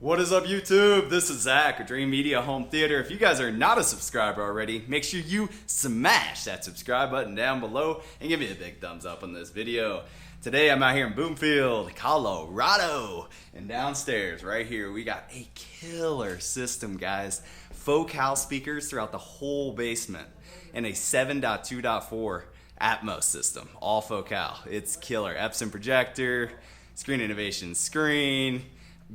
What is up, YouTube? This is Zach with Dream Media Home Theater. If you guys are not a subscriber already, make sure you smash that subscribe button down below and give me a big thumbs up on this video. Today I'm out here in Bloomfield, Colorado, and downstairs right here we got a killer system, guys. Focal speakers throughout the whole basement and a 7.2.4 Atmos system, all Focal. It's killer. Epson projector, Screen Innovation screen,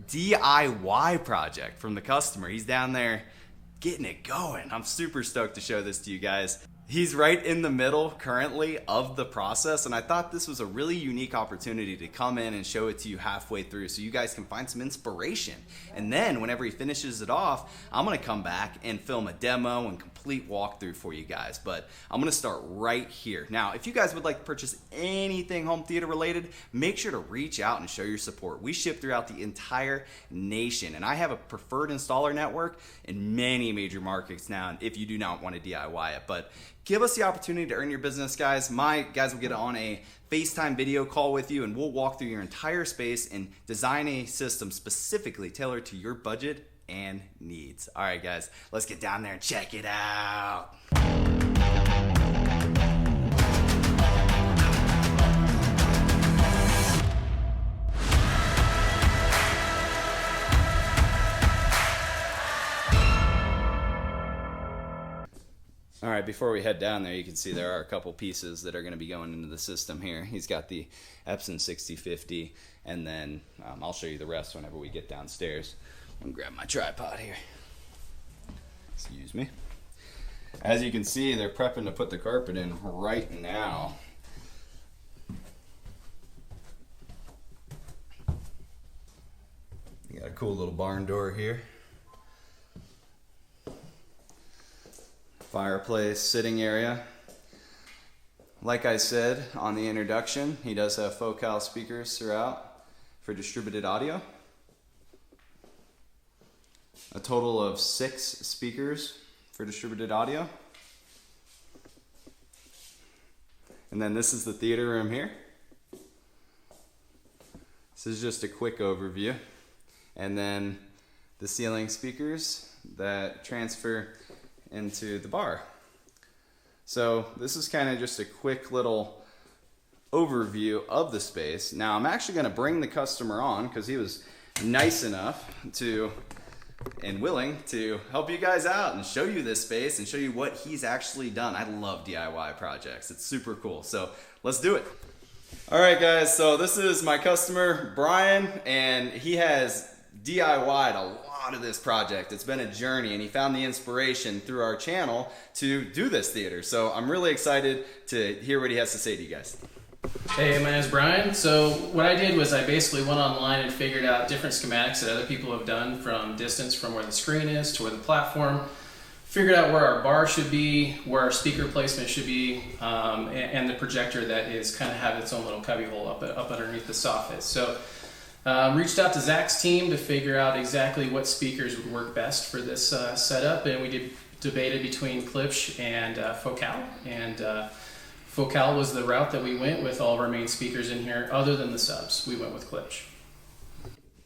DIY project from the customer. He's down there getting it going. I'm super stoked to show this to you guys. He's right in the middle currently of the process, and I thought this was a really unique opportunity to come in and show it to you halfway through so you guys can find some inspiration. And then whenever he finishes it off, I'm gonna come back and film a demo and complete walkthrough for you guys. But I'm gonna start right here. Now, if you guys would like to purchase anything home theater related, make sure to reach out and show your support. We ship throughout the entire nation, and I have a preferred installer network in many major markets now if you do not want to DIY it. But give us the opportunity to earn your business, guys. My guys will get on a FaceTime video call with you, and we'll walk through your entire space and design a system specifically tailored to your budget and needs. All right, guys, let's get down there and check it out. All right, before we head down there, you can see there are a couple pieces that are going to be going into the system here. He's got the Epson 6050, and then I'll show you the rest whenever we get downstairs. I'm going to grab my tripod here. Excuse me. As you can see, they're prepping to put the carpet in right now. You got a cool little barn door here. Fireplace, sitting area. Like I said on the introduction, he does have Focal speakers throughout for distributed audio. A total of 6 speakers for distributed audio. And then this is the theater room here. This is just a quick overview. And then the ceiling speakers that transfer into the bar. So this is kind of just a quick little overview of the space. Now I'm actually going to bring the customer on because he was nice enough to and willing to help you guys out and show you this space and show you what he's actually done. I love DIY projects. It's super cool. So let's do it. All right, guys. So this is my customer, Brian, and he has DIY'd a lot of this project. It's been a journey, and he found the inspiration through our channel to do this theater. So I'm really excited to hear what he has to say to you guys. Hey, my name is Brian. So what I did was I basically went online and figured out different schematics that other people have done from distance from where the screen is to where the platform. Figured out where our bar should be, where our speaker placement should be, and the projector that is kind of have its own little cubby hole up underneath the soffit. So reached out to Zach's team to figure out exactly what speakers would work best for this setup, and we debated between Klipsch and Focal, and Focal was the route that we went with all of our main speakers in here. Other than the subs, we went with Klipsch.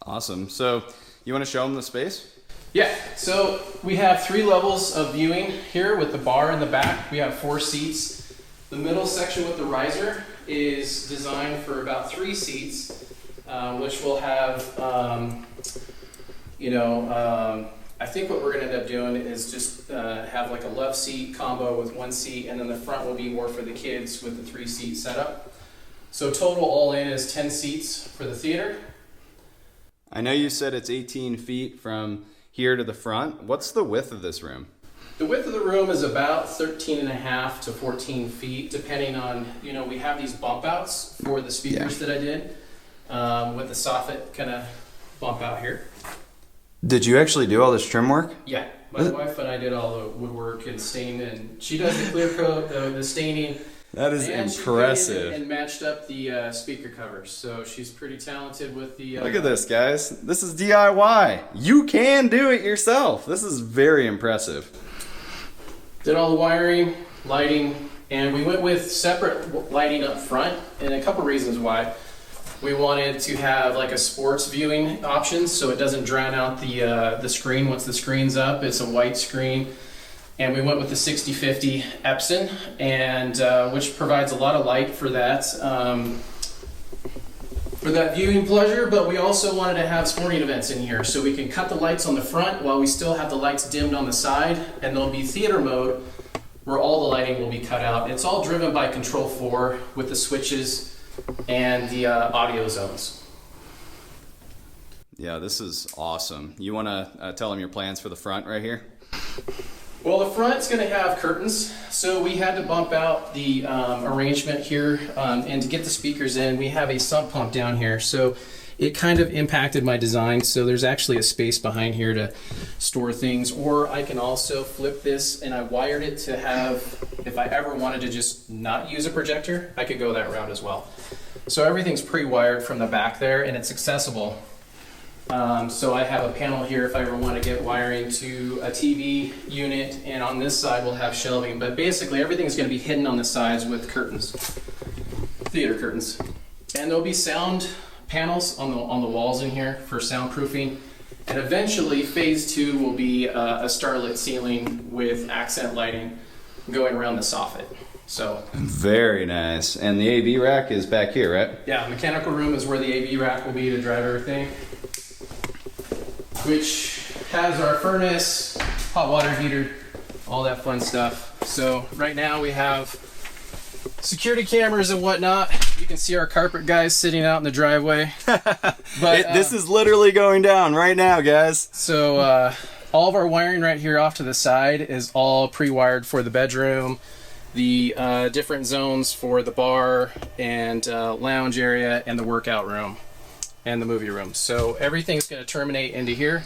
Awesome. So you want to show them the space? Yeah, so we have 3 levels of viewing here with the bar in the back. We have 4 seats. The middle section with the riser is designed for about 3 seats. Which will have, I think what we're going to end up doing is just have like a love seat combo with 1 seat, and then the front will be more for the kids with the 3-seat setup. So total all in is 10 seats for the theater. I know you said it's 18 feet from here to the front. What's the width of this room? The width of the room is about 13.5 to 14 feet, depending on, we have these bump outs for the speakers that I did. With the soffit kind of bump out here. Did you actually do all this trim work? Yeah, my wife and I did all the woodwork and stain, and she does the clear coat, the staining. That is and impressive. She and matched up the speaker covers, so she's pretty talented with the. Look at this, guys. This is DIY. You can do it yourself. This is very impressive. Did all the wiring, lighting, and we went with separate lighting up front, and a couple reasons why. We wanted to have like a sports viewing option so it doesn't drown out the screen once the screen's up. It's a white screen. And we went with the 6050 Epson, and which provides a lot of light for that viewing pleasure, but we also wanted to have sporting events in here so we can cut the lights on the front while we still have the lights dimmed on the side, and there'll be theater mode where all the lighting will be cut out. It's all driven by Control 4 with the switches and the audio zones. Yeah, this is awesome. You want to tell them your plans for the front right here? Well, the front's going to have curtains, so we had to bump out the arrangement here, and to get the speakers in, we have a sump pump down here, so it kind of impacted my design. So there's actually a space behind here to store things, or I can also flip this, and I wired it to have, if I ever wanted to just not use a projector, I could go that route as well. So everything's pre-wired from the back there, and it's accessible. So I have a panel here if I ever want to get wiring to a TV unit, and on this side we'll have shelving, but basically everything's going to be hidden on the sides with curtains, theater curtains. And there'll be sound panels on the walls in here for soundproofing, and eventually phase 2 will be a starlit ceiling with accent lighting going around the soffit. So very nice. And the AV rack is back here, right? Yeah, mechanical room is where the AV rack will be to drive everything, which has our furnace, hot water heater, all that fun stuff. So right now we have security cameras and whatnot. You can see our carpet guys sitting out in the driveway. But this is literally going down right now, guys. So all of our wiring right here off to the side is all pre-wired for the bedroom, the different zones for the bar and lounge area, and the workout room and the movie room. So everything's going to terminate into here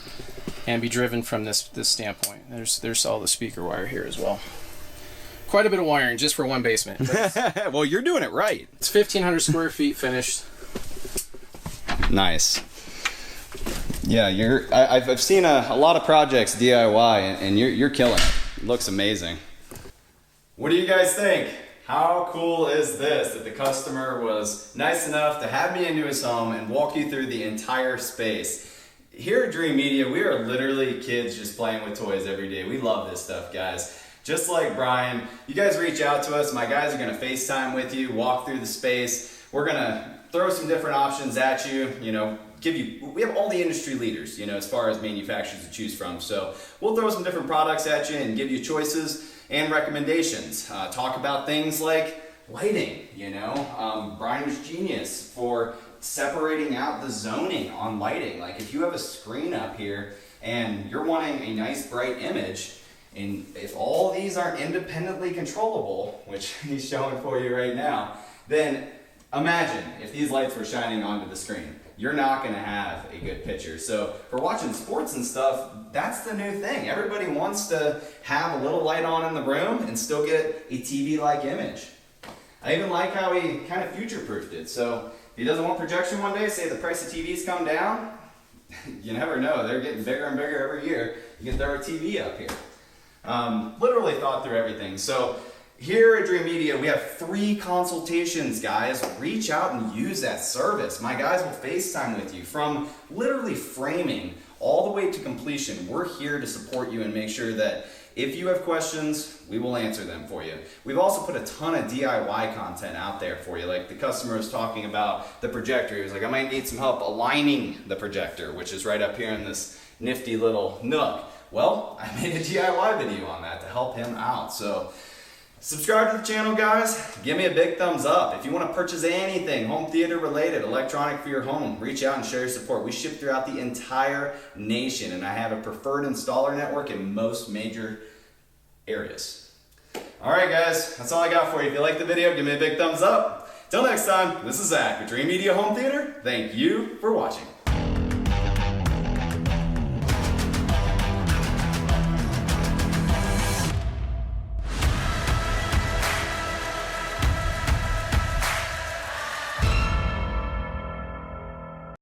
and be driven from this standpoint. There's all the speaker wire here as well. Quite a bit of wiring just for one basement. Well, you're doing it right. It's 1,500 square feet finished. Nice. Yeah, I've seen a lot of projects DIY, and you're killing it. It looks amazing. What do you guys think? How cool is this that the customer was nice enough to have me into his home and walk you through the entire space? Here at Dream Media, we are literally kids just playing with toys every day. We love this stuff, guys. Just like Brian, you guys reach out to us. My guys are going to FaceTime with you, walk through the space. We're going to throw some different options at you, we have all the industry leaders, as far as manufacturers to choose from. So we'll throw some different products at you and give you choices and recommendations. Talk about things like lighting, Brian was genius for separating out the zoning on lighting. Like if you have a screen up here and you're wanting a nice bright image, and if all these aren't independently controllable, which he's showing for you right now, then imagine if these lights were shining onto the screen. You're not going to have a good picture. So for watching sports and stuff, that's the new thing. Everybody wants to have a little light on in the room and still get a TV-like image. I even like how he kind of future-proofed it. So if he doesn't want projection one day, say the price of TVs come down, you never know. They're getting bigger and bigger every year. You can throw a TV up here. Literally thought through everything. So here at Dream Media, we have free consultations, guys. Reach out and use that service. My guys will FaceTime with you from literally framing all the way to completion. We're here to support you and make sure that if you have questions, we will answer them for you. We've also put a ton of DIY content out there for you. Like the customer was talking about the projector. He was like, I might need some help aligning the projector, which is right up here in this nifty little nook. Well, I made a DIY video on that to help him out. So subscribe to the channel, guys. Give me a big thumbs up. If you want to purchase anything home theater related, electronic for your home, reach out and share your support. We ship throughout the entire nation, and I have a preferred installer network in most major areas. All right, guys, that's all I got for you. If you like the video, give me a big thumbs up. Till next time, this is Zach with Dream Media Home Theater. Thank you for watching.